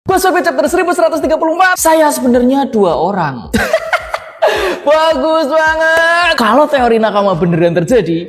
Password chapter 1134. Saya sebenarnya 2 orang. Bagus banget. Kalau teori nakama beneran terjadi,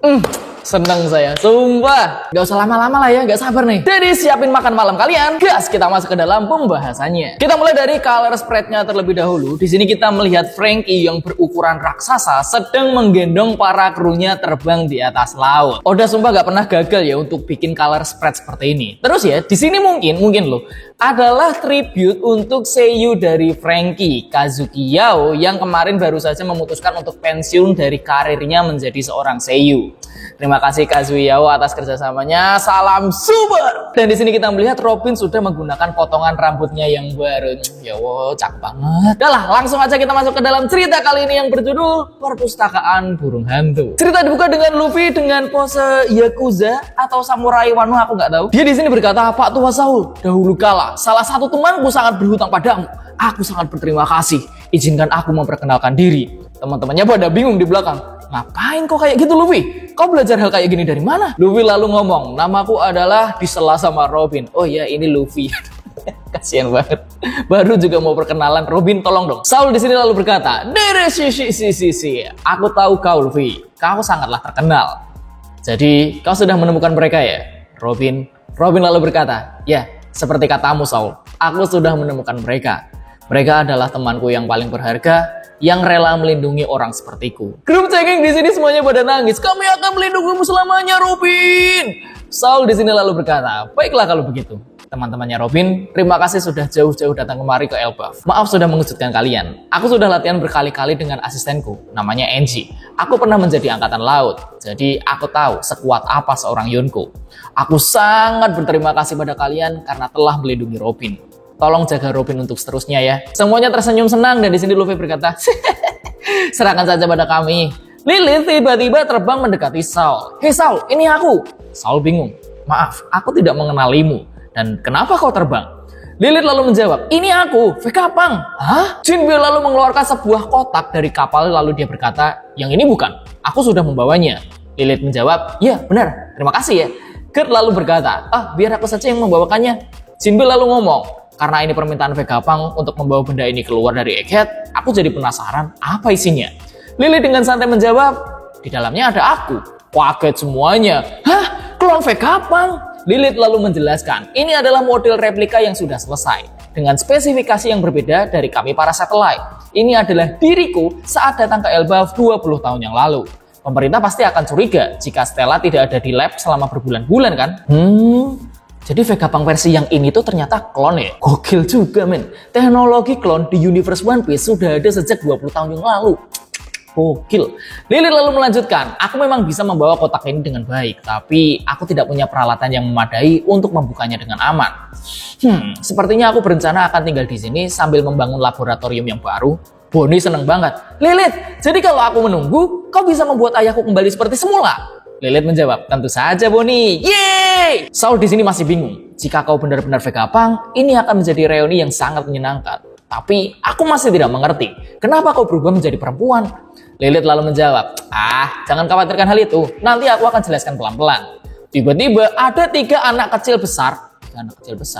seneng saya, sumpah. Gak usah lama-lama lah ya, gak sabar nih. Jadi siapin makan malam kalian. Gas, kita masuk ke dalam pembahasannya. Kita mulai dari color spread-nya terlebih dahulu. Di sini kita melihat Franky yang berukuran raksasa sedang menggendong para krunya terbang di atas laut. Oda sumpah gak pernah gagal ya untuk bikin color spread seperti ini. Terus ya, di sini mungkin loh adalah tribute untuk seiyu dari Franky, Kazuki Yao, yang kemarin baru saja memutuskan untuk pensiun dari karirnya menjadi seorang seiyu. Terima kasih Kazuki Yao atas kerjasamanya. Salam super. Dan di sini kita melihat Robin sudah menggunakan potongan rambutnya yang baru. Ya wow, cakep banget. Udah lah, langsung aja kita masuk ke dalam cerita kali ini yang berjudul Perpustakaan Burung Hantu. Cerita dibuka dengan Luffy dengan pose Yakuza atau Samurai Wano, aku nggak tahu. Dia di sini berkata, "Pak Tua Saul, dahulu kala salah satu temanku sangat berhutang padamu. Aku sangat berterima kasih. Izinkan aku memperkenalkan diri." Teman-temannya pada bingung di belakang. "Ngapain kok kayak gitu Luffy? Kau belajar hal kayak gini dari mana?" Luffy lalu ngomong, "Namaku adalah disela sama Robin." Oh ya, ini Luffy. Kasian banget. Baru juga mau perkenalan, Robin tolong dong. Saul di sini lalu berkata, "Dere si. Aku tahu kau Luffy. Kau sangatlah terkenal. Jadi kau sudah menemukan mereka ya?" Robin lalu berkata, "Ya, seperti katamu Saul. Aku sudah menemukan mereka. Mereka adalah temanku yang paling berharga, yang rela melindungi orang sepertiku." Grup cengeng di sini semuanya pada nangis. "Kami akan melindungimu selamanya, Robin." Saul di sini lalu berkata, "Baiklah kalau begitu." Teman-temannya Robin, "Terima kasih sudah jauh-jauh datang kemari ke Elbaf. Maaf sudah mengejutkan kalian. Aku sudah latihan berkali-kali dengan asistenku, namanya Enji. Aku pernah menjadi angkatan laut, jadi aku tahu sekuat apa seorang Yonko. Aku sangat berterima kasih pada kalian karena telah melindungi Robin. Tolong jaga Robin untuk seterusnya ya." Semuanya tersenyum senang dan di sini Luffy berkata, "Serahkan saja pada kami." Lilith tiba-tiba terbang mendekati Saul. "Hei Saul, ini aku." Saul bingung. "Maaf, aku tidak mengenalimu. Dan kenapa kau terbang?" Lilith lalu menjawab, "Ini aku, Vegapunk." "Hah?" Jinbe lalu mengeluarkan sebuah kotak dari kapal lalu dia berkata, "Yang ini bukan, aku sudah membawanya." Lilith menjawab, "Ya benar, terima kasih ya." Kurt lalu berkata, "Biar aku saja yang membawakannya." Jinbe lalu ngomong, "Karena ini permintaan Vegapunk untuk membawa benda ini keluar dari Egghead, aku jadi penasaran apa isinya." Lilith dengan santai menjawab, "Di dalamnya ada aku." Kaget semuanya. "Hah? Klon Vegapunk?" Lilith lalu menjelaskan, "Ini adalah model replika yang sudah selesai, dengan spesifikasi yang berbeda dari kami para satellite. Ini adalah diriku saat datang ke Elbaf 20 tahun yang lalu. Pemerintah pasti akan curiga jika Stella tidak ada di lab selama berbulan-bulan kan?" Jadi Vegapunk versi yang ini tuh ternyata klon ya? Gokil juga men. Teknologi klon di universe One Piece sudah ada sejak 20 tahun yang lalu. Gokil. Lilith lalu melanjutkan, "Aku memang bisa membawa kotak ini dengan baik, tapi aku tidak punya peralatan yang memadai untuk membukanya dengan aman. Sepertinya aku berencana akan tinggal di sini sambil membangun laboratorium yang baru." Bonnie seneng banget. "Lilith, jadi kalau aku menunggu, kau bisa membuat ayahku kembali seperti semula?" Lilith menjawab, "Tentu saja Bonnie. Yeay!" Saul di sini masih bingung. "Jika kau benar-benar Vegapunk, ini akan menjadi reuni yang sangat menyenangkan. Tapi aku masih tidak mengerti, kenapa kau berubah menjadi perempuan?" Lilith lalu menjawab, "Jangan khawatirkan hal itu, nanti aku akan jelaskan pelan-pelan." Tiba-tiba ada 3 anak kecil besar.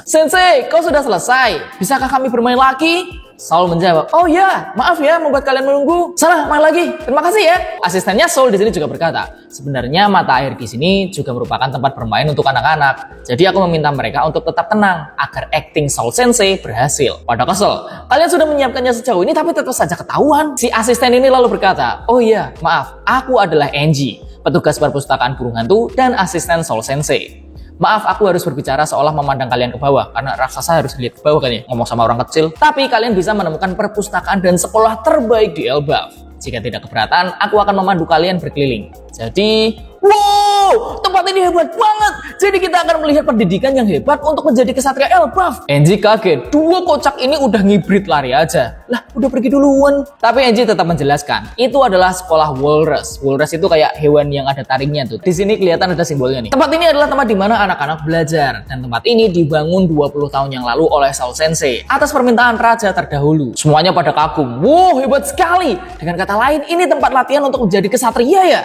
"Sensei, kau sudah selesai. Bisakah kami bermain lagi?" Saul menjawab, "Oh ya, maaf ya membuat kalian menunggu. Sana, main lagi. Terima kasih ya." Asistennya Saul di sini juga berkata, "Sebenarnya mata air di sini juga merupakan tempat bermain untuk anak-anak. Jadi aku meminta mereka untuk tetap tenang agar acting Saul Sensei berhasil." Pada kesel, "Kalian sudah menyiapkannya sejauh ini tapi tetap saja ketahuan." Si asisten ini lalu berkata, "Oh iya, maaf. Aku adalah Enji, petugas perpustakaan burung hantu dan asisten Saul Sensei. Maaf, aku harus berbicara seolah memandang kalian ke bawah, karena raksasa harus lihat ke bawah kan ya, ngomong sama orang kecil. Tapi kalian bisa menemukan perpustakaan dan sekolah terbaik di Elbaf. Jika tidak keberatan, aku akan memandu kalian berkeliling. Jadi, wow, tempat ini hebat banget. Jadi kita akan melihat pendidikan yang hebat untuk menjadi kesatria Elbaf." Enji kaget, 2 kocak ini udah ngibrit lari aja. Lah, udah pergi duluan. Tapi Enji tetap menjelaskan, itu adalah sekolah Walrus. Walrus itu kayak hewan yang ada taringnya tuh. Di sini kelihatan ada simbolnya nih. Tempat ini adalah tempat di mana anak-anak belajar. Dan tempat ini dibangun 20 tahun yang lalu oleh Saul Sensei atas permintaan raja terdahulu. Semuanya pada kagum. "Wow, hebat sekali. Dengan kata lain, ini tempat latihan untuk menjadi kesatria ya?"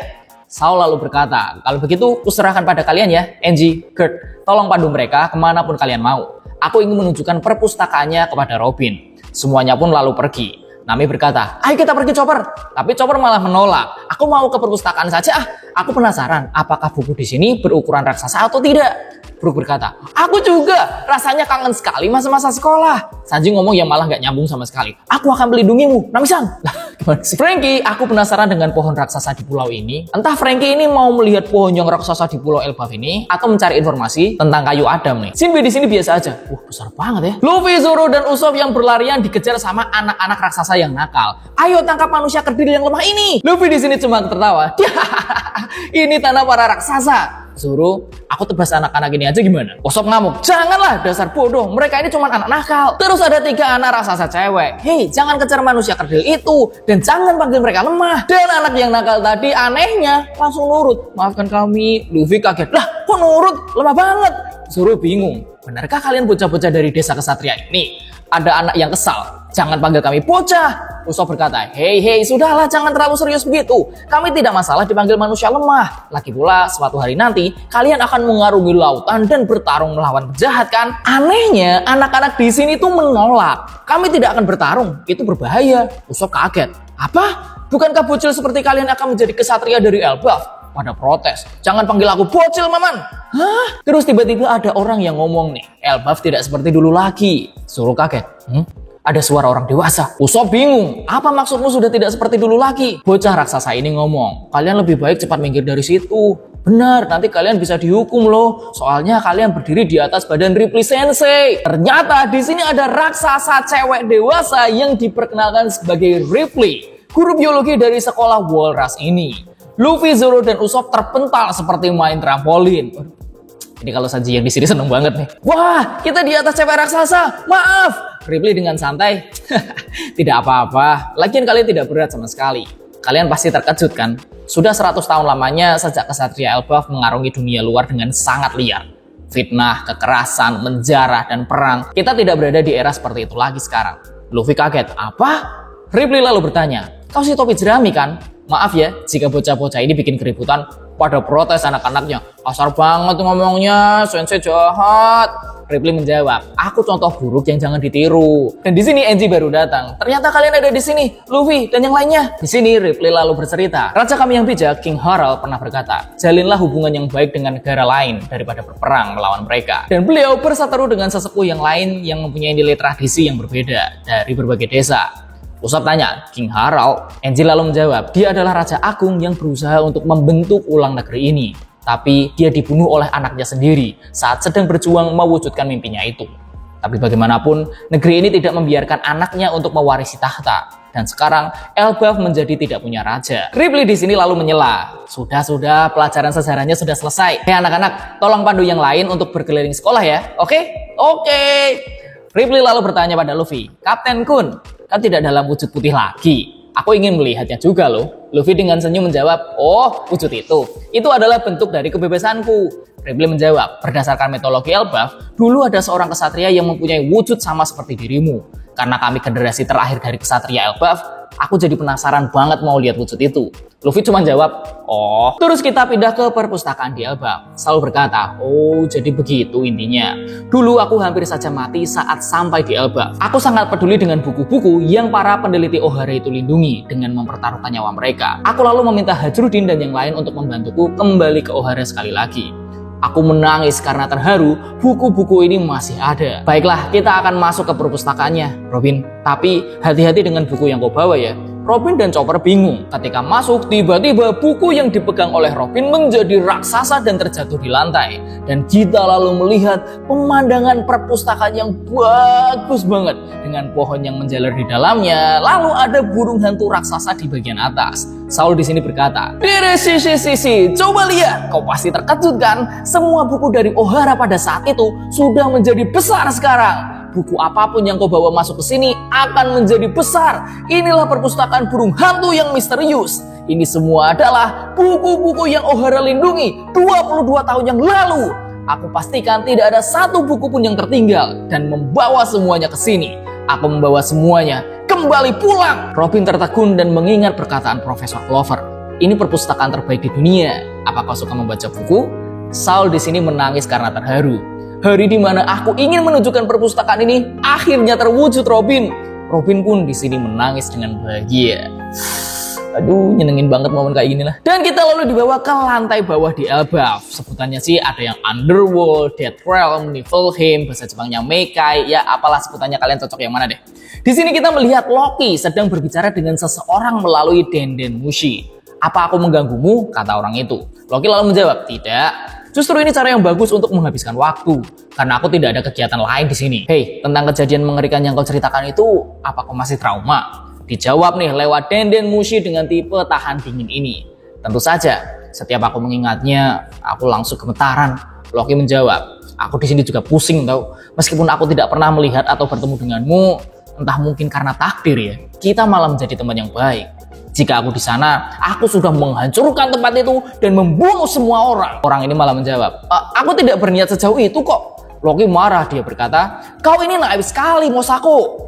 Saul lalu berkata, kalau begitu kuserahkan pada kalian ya, Angie, Kurt. Tolong pandu mereka kemanapun kalian mau. Aku ingin menunjukkan perpustakaannya kepada Robin. Semuanya pun lalu pergi. Nami berkata, ayo kita pergi Chopper. Tapi Chopper malah menolak. Aku mau ke perpustakaan saja. Aku penasaran apakah buku di sini berukuran raksasa atau tidak. Brooke berkata, aku juga. Rasanya kangen sekali masa-masa sekolah. Sanji ngomong yang malah gak nyambung sama sekali. Aku akan melindungimu, Nami-san. Lah, gimana sih? Frankie, aku penasaran dengan pohon raksasa di pulau ini. Entah Frankie ini mau melihat pohon yang raksasa di pulau Elbaf ini atau mencari informasi tentang kayu Adam nih. Shinbi di sini biasa aja. Wah, besar banget ya. Luffy, Zoro, dan Usopp yang berlarian dikejar sama anak-anak raksasa yang nakal. Ayo tangkap manusia kerdil yang lemah ini. Luffy di sini cuma tertawa. Ini tanah para raksasa. Zoro, aku tebas anak-anak ini aja gimana? Usopp ngamuk, janganlah dasar bodoh, mereka ini cuma anak nakal. Terus ada 3 anak raksasa cewek. Hei, jangan kejar manusia kerdil itu, dan jangan panggil mereka lemah. Dan anak yang nakal tadi anehnya langsung nurut. Maafkan kami. Luffy kaget, lah kok nurut? Lemah banget. Zoro bingung, benarkah kalian bocah-bocah dari desa kesatria ini? Ada anak yang kesal, jangan panggil kami bocah. Usopp berkata, hei, sudahlah, jangan terlalu serius begitu. Kami tidak masalah dipanggil manusia lemah. Lagi pula, suatu hari nanti, kalian akan mengarungi lautan dan bertarung melawan penjahat kan? Anehnya, anak-anak di sini tuh menolak. Kami tidak akan bertarung, itu berbahaya. Usopp kaget. Apa? Bukankah bocil seperti kalian akan menjadi kesatria dari Elbaf? Pada protes, jangan panggil aku bocil, Maman. Hah? Terus tiba-tiba ada orang yang ngomong nih, Elbaf tidak seperti dulu lagi. Zoro kaget. Ada suara orang dewasa. Usopp bingung, apa maksudmu sudah tidak seperti dulu lagi? Bocah raksasa ini ngomong, kalian lebih baik cepat minggir dari situ. Benar, nanti kalian bisa dihukum loh. Soalnya kalian berdiri di atas badan Ripley Sensei. Ternyata di sini ada raksasa cewek dewasa yang diperkenalkan sebagai Ripley, guru biologi dari sekolah Walrus ini. Luffy, Zoro, dan Usopp terpental seperti main trampolin. Ini kalau Sanji yang di sini seneng banget nih. Wah, kita di atas cewek raksasa. Maaf. Ripley dengan santai. Tidak apa-apa. Lagian kalian tidak berat sama sekali. Kalian pasti terkejut kan? Sudah 100 tahun lamanya sejak kesatria Elbaf mengarungi dunia luar dengan sangat liar. Fitnah, kekerasan, menjarah, dan perang. Kita tidak berada di era seperti itu lagi sekarang. Luffy kaget. Apa? Ripley lalu bertanya, kau si topi jerami kan? Maaf ya, jika bocah-bocah ini bikin keributan. Pada protes anak-anaknya. Kasar banget ngomongnya, Sensei jahat. Ripley menjawab, aku contoh buruk yang jangan ditiru. Dan di sini Angie baru datang. Ternyata kalian ada di sini, Luffy dan yang lainnya. Di sini Ripley lalu bercerita. Raja kami yang bijak, King Harald, pernah berkata, jalinlah hubungan yang baik dengan negara lain daripada berperang melawan mereka. Dan beliau berseteru dengan sesepuh yang lain yang mempunyai nilai tradisi yang berbeda dari berbagai desa. Usopp tanya, King Harald? Angie lalu menjawab, dia adalah Raja Agung yang berusaha untuk membentuk ulang negeri ini. Tapi dia dibunuh oleh anaknya sendiri saat sedang berjuang mewujudkan mimpinya itu. Tapi bagaimanapun, negeri ini tidak membiarkan anaknya untuk mewarisi tahta. Dan sekarang, Elbaf menjadi tidak punya raja. Ripley di sini lalu menyela. Sudah, pelajaran sejarahnya sudah selesai. Hei anak-anak, tolong pandu yang lain untuk berkeliling sekolah ya, oke? Oke. Ripley lalu bertanya pada Luffy, Kapten Kun, kan tidak dalam wujud putih lagi. Aku ingin melihatnya juga loh. Luffy dengan senyum menjawab, oh wujud itu adalah bentuk dari kebebasanku. Ripley menjawab, berdasarkan mitologi Elbaf, dulu ada seorang kesatria yang mempunyai wujud sama seperti dirimu. Karena kami generasi terakhir dari kesatria Elbaf, aku jadi penasaran banget mau lihat wujud itu. Luffy cuma jawab, oh. Terus kita pindah ke perpustakaan di Elbaf. Selalu berkata, oh jadi begitu intinya. Dulu aku hampir saja mati saat sampai di Elbaf. Aku sangat peduli dengan buku-buku yang para peneliti Ohara itu lindungi dengan mempertaruhkan nyawa mereka. Aku lalu meminta Hajrudin dan yang lain untuk membantuku kembali ke Ohara sekali lagi. Aku menangis karena terharu buku-buku ini masih ada. Baiklah, kita akan masuk ke perpustakaannya, Robin. Tapi hati-hati dengan buku yang kau bawa ya. Robin dan Chopper bingung. Ketika masuk, tiba-tiba buku yang dipegang oleh Robin menjadi raksasa dan terjatuh di lantai. Dan kita lalu melihat pemandangan perpustakaan yang bagus banget. Dengan pohon yang menjalar di dalamnya. Lalu ada burung hantu raksasa di bagian atas. Saul di sini berkata, Diri sisi, coba lihat. Kau pasti terkejut kan? Semua buku dari Ohara pada saat itu sudah menjadi besar sekarang. Buku apapun yang kau bawa masuk ke sini akan menjadi besar. Inilah perpustakaan burung hantu yang misterius. Ini semua adalah buku-buku yang Ohara lindungi 22 tahun yang lalu. Aku pastikan tidak ada satu buku pun yang tertinggal dan membawa semuanya ke sini. Aku membawa semuanya kembali pulang. Robin tertegun dan mengingat perkataan Profesor Clover. ini perpustakaan terbaik di dunia. Apa kau suka membaca buku? Saul di sini menangis karena terharu. Hari di mana aku ingin menunjukkan perpustakaan ini akhirnya terwujud, Robin. Robin pun di sini menangis dengan bahagia. Aduh, nyenengin banget momen kayak gini lah. Dan kita lalu dibawa ke lantai bawah di Elbaf. Sebutannya sih ada yang Underworld, Dead Realm, Niflheim, bahasa Jepangnya Meikai, ya apalah sebutannya, kalian cocok yang mana deh. Di sini kita melihat Loki sedang berbicara dengan seseorang melalui Denden Mushi. Apa aku mengganggumu? Kata orang itu. Loki lalu menjawab, tidak. Justru ini cara yang bagus untuk menghabiskan waktu. Karena aku tidak ada kegiatan lain di sini. Hei, tentang kejadian mengerikan yang kau ceritakan itu, apa kau masih trauma? Dijawab nih lewat Denden Mushi dengan tipe tahan dingin ini. Tentu saja, setiap aku mengingatnya, aku langsung gemetaran. Loki menjawab, aku di sini juga pusing tau. Meskipun aku tidak pernah melihat atau bertemu denganmu, entah mungkin karena takdir ya, kita malah menjadi teman yang baik. Jika aku di sana, aku sudah menghancurkan tempat itu dan membunuh semua orang. Orang ini malah menjawab, aku tidak berniat sejauh itu kok. Loki marah, dia berkata, kau ini naif sekali, Mosako.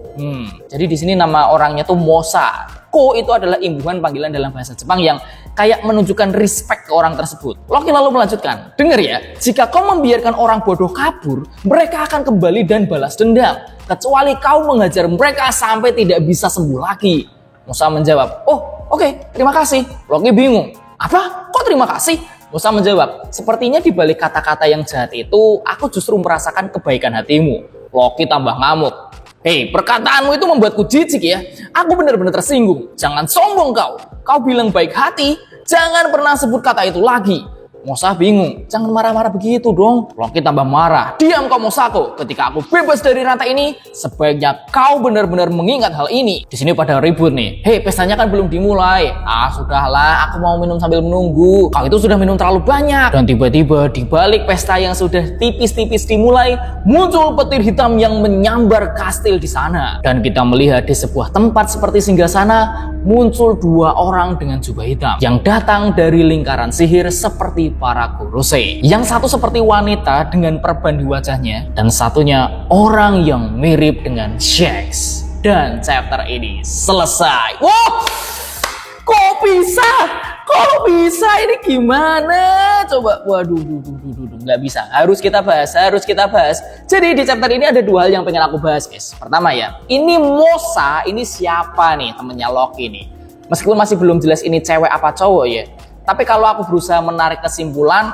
Jadi di sini nama orangnya tuh Mosa. Ko itu adalah imbuhan panggilan dalam bahasa Jepang yang kayak menunjukkan respect ke orang tersebut. Loki lalu melanjutkan, dengar ya, jika kau membiarkan orang bodoh kabur, mereka akan kembali dan balas dendam. Kecuali kau mengajar mereka sampai tidak bisa sembuh lagi. Mosa menjawab, oh oke, terima kasih. Loki bingung, apa? Kok terima kasih? Mosa menjawab, sepertinya di balik kata-kata yang jahat itu, aku justru merasakan kebaikan hatimu. Loki tambah ngamuk. Hei, perkataanmu itu membuatku jijik ya. Aku benar-benar tersinggung. Jangan sombong kau. Kau bilang baik hati, jangan pernah sebut kata itu lagi. Mosa bingung. Jangan marah-marah begitu dong. Loki tambah marah. Diam kau Mosako. Ketika aku bebas dari rantai ini, sebaiknya kau benar-benar mengingat hal ini. Di sini pada ribut nih. Hei, pestanya kan belum dimulai. Sudahlah, aku mau minum sambil menunggu. Kau itu sudah minum terlalu banyak. Dan tiba-tiba di balik pesta yang sudah tipis-tipis dimulai, muncul petir hitam yang menyambar kastil di sana. Dan kita melihat di sebuah tempat seperti singgasana, muncul dua orang dengan jubah hitam yang datang dari lingkaran sihir seperti para Gorosei. Yang satu seperti wanita dengan perban di wajahnya, dan satunya orang yang mirip dengan Shax. Dan chapter ini selesai. Wow, kok bisa? Kok bisa? Ini gimana? Coba, waduh, nggak bisa. Harus kita bahas. Jadi di chapter ini ada dua hal yang pengen aku bahas, guys. Pertama ya, ini Mosa, ini siapa nih temennya Loki nih? Meskipun masih belum jelas ini cewek apa cowok ya. Tapi kalau aku berusaha menarik kesimpulan,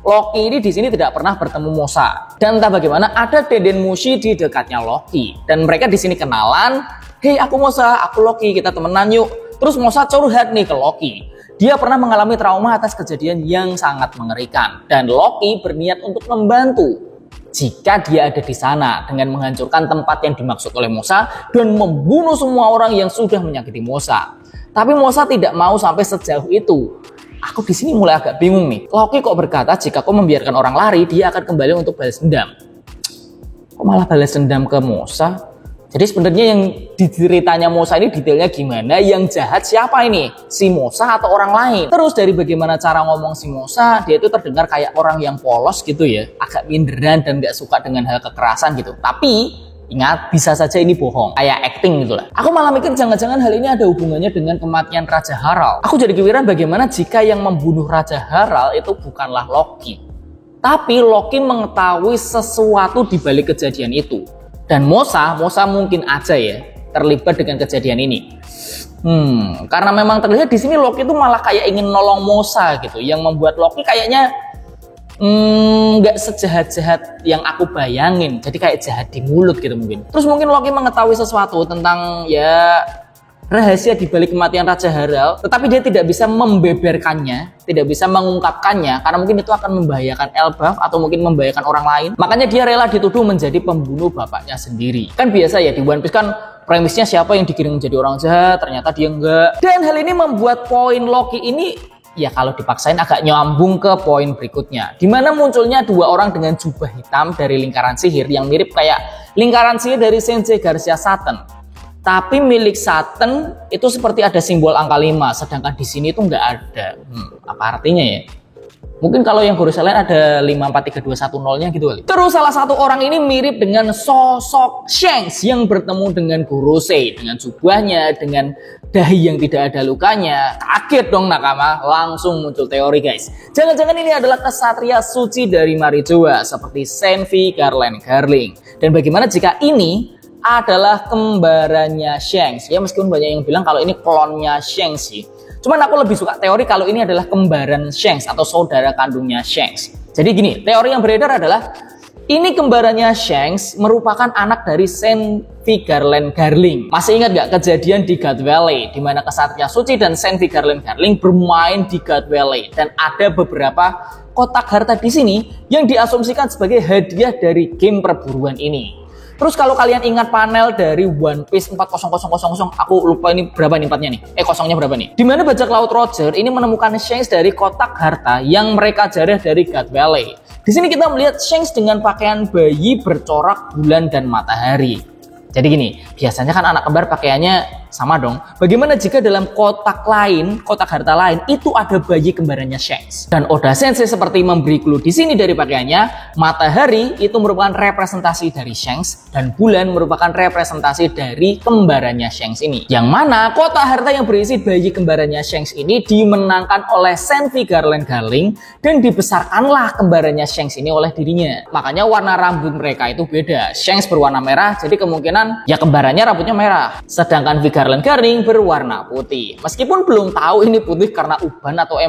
Loki ini di sini tidak pernah bertemu Mosa. Dan entah bagaimana ada Denden Mushi di dekatnya Loki. Dan mereka di sini kenalan. Hei, aku Mosa, aku Loki, kita temenan yuk. Terus Mosa curhat nih ke Loki. Dia pernah mengalami trauma atas kejadian yang sangat mengerikan. Dan Loki berniat untuk membantu jika dia ada di sana dengan menghancurkan tempat yang dimaksud oleh Mosa dan membunuh semua orang yang sudah menyakiti Mosa. Tapi Mosa tidak mau sampai sejauh itu. Aku di sini mulai agak bingung nih. Loki kok berkata jika kau membiarkan orang lari, dia akan kembali untuk balas dendam. Kok malah balas dendam ke Mosa? Jadi sebenarnya yang di ceritanya Mosa ini detailnya gimana? Yang jahat siapa ini? Si Mosa atau orang lain? Terus dari bagaimana cara ngomong si Mosa, dia itu terdengar kayak orang yang polos gitu ya. Agak minderan dan gak suka dengan hal kekerasan gitu. Tapi ingat, bisa saja ini bohong, kayak acting gitu lah. Aku malah mikir jangan-jangan hal ini ada hubungannya dengan kematian Raja Harald. Aku jadi kepikiran bagaimana jika yang membunuh Raja Harald itu bukanlah Loki, tapi Loki mengetahui sesuatu di balik kejadian itu. Dan Mosa mungkin aja ya terlibat dengan kejadian ini. Karena memang terlihat di sini Loki itu malah kayak ingin nolong Mosa gitu, yang membuat Loki kayaknya nggak sejahat-jahat yang aku bayangin, jadi kayak jahat di mulut gitu mungkin. Terus mungkin Loki mengetahui sesuatu tentang ya rahasia di balik kematian Raja Harald, tetapi dia tidak bisa membeberkannya, tidak bisa mengungkapkannya karena mungkin itu akan membahayakan Elbaf atau mungkin membahayakan orang lain. Makanya dia rela dituduh menjadi pembunuh bapaknya sendiri. Kan biasa ya di One Piece kan premisnya siapa yang dikirim menjadi orang jahat, ternyata dia enggak. Dan hal ini membuat poin Loki ini ya kalau dipaksain agak nyambung ke poin berikutnya, di mana munculnya dua orang dengan jubah hitam dari lingkaran sihir yang mirip kayak lingkaran sihir dari Sensei Garcia Satan. Tapi milik Satan itu seperti ada simbol angka 5, sedangkan di sini itu nggak ada. Apa artinya ya? Mungkin kalau yang Gorosei lain ada 5432110-nya gitu kali. Terus salah satu orang ini mirip dengan sosok Shanks yang bertemu dengan Gorosei, dengan jubahnya, dengan dahi yang tidak ada lukanya. Kaget dong nakama, langsung muncul teori guys. Jangan-jangan ini adalah kesatria suci dari Marijoa seperti Senvi Garland Garling. Dan bagaimana jika ini adalah kembarannya Shanks? Ya meskipun banyak yang bilang kalau ini klonnya Shanks sih. Cuman aku lebih suka teori kalau ini adalah kembaran Shanks atau saudara kandungnya Shanks. Jadi gini, teori yang beredar adalah ini kembarannya Shanks merupakan anak dari Senvi Garland Garling. Masih ingat gak kejadian di God Valley di mana kesatria suci dan Senvi Garland Garling bermain di God Valley dan ada beberapa kotak harta di sini yang diasumsikan sebagai hadiah dari game perburuan ini. Terus kalau kalian ingat panel dari One Piece 40000, aku lupa ini berapa nih empatnya nih. Kosongnya berapa nih? Dimana bajak laut Roger ini menemukan Shanks dari kotak harta yang mereka jarah dari God Valley. Di sini kita melihat Shanks dengan pakaian bayi bercorak bulan dan matahari. Jadi gini, biasanya kan anak kembar pakaiannya sama dong. Bagaimana jika dalam kotak lain, kotak harta lain, itu ada bayi kembarannya Shanks? Dan Oda Sensei seperti memberi clue di sini dari pakaiannya, matahari itu merupakan representasi dari Shanks dan bulan merupakan representasi dari kembarannya Shanks ini. Yang mana kotak harta yang berisi bayi kembarannya Shanks ini dimenangkan oleh Senvi Garland Garling dan dibesarkanlah kembarannya Shanks ini oleh dirinya. Makanya warna rambut mereka itu beda. Shanks berwarna merah, jadi kemungkinan ya kembarannya rambutnya merah. Sedangkan Garland Garling berwarna putih. Meskipun belum tahu ini putih karena uban atau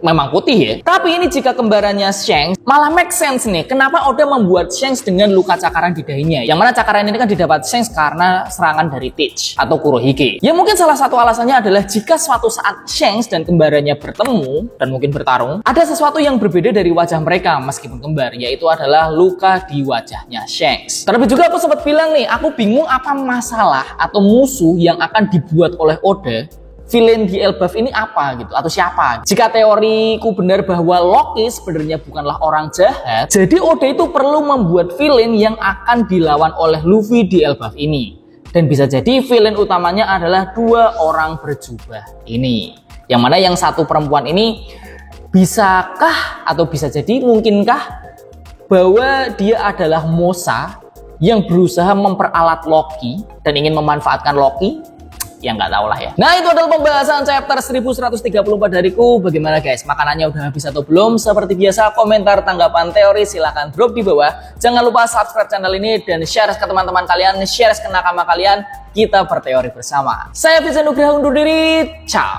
memang putih ya. Tapi ini jika kembarannya Shanks, malah make sense nih. Kenapa Oda membuat Shanks dengan luka cakaran di dahinya? Yang mana cakaran ini kan didapat Shanks karena serangan dari Teach atau Kurohige. Ya mungkin salah satu alasannya adalah jika suatu saat Shanks dan kembarannya bertemu dan mungkin bertarung, ada sesuatu yang berbeda dari wajah mereka meskipun kembar, yaitu adalah luka di wajahnya Shanks. Terlebih juga aku sempat bilang nih, aku bingung apa masalah atau musuh yang akan dibuat oleh Oda. Villain di Elbaf ini apa gitu atau siapa? Jika teoriku benar bahwa Loki sebenarnya bukanlah orang jahat, jadi Oda itu perlu membuat villain yang akan dilawan oleh Luffy di Elbaf ini. Dan bisa jadi villain utamanya adalah dua orang berjubah ini. Yang mana yang satu perempuan ini bisakah atau bisa jadi mungkinkah bahwa dia adalah Mosa yang berusaha memperalat Loki dan ingin memanfaatkan Loki? Ya nggak tahu lah ya. Nah itu adalah pembahasan chapter 1134 dariku. Bagaimana guys? Makanannya udah habis atau belum? Seperti biasa komentar tanggapan teori silahkan drop di bawah. Jangan lupa subscribe channel ini dan share ke teman-teman kalian, share ke nakama kalian. Kita berteori bersama. Saya Vincent Nugraha undur diri. Ciao.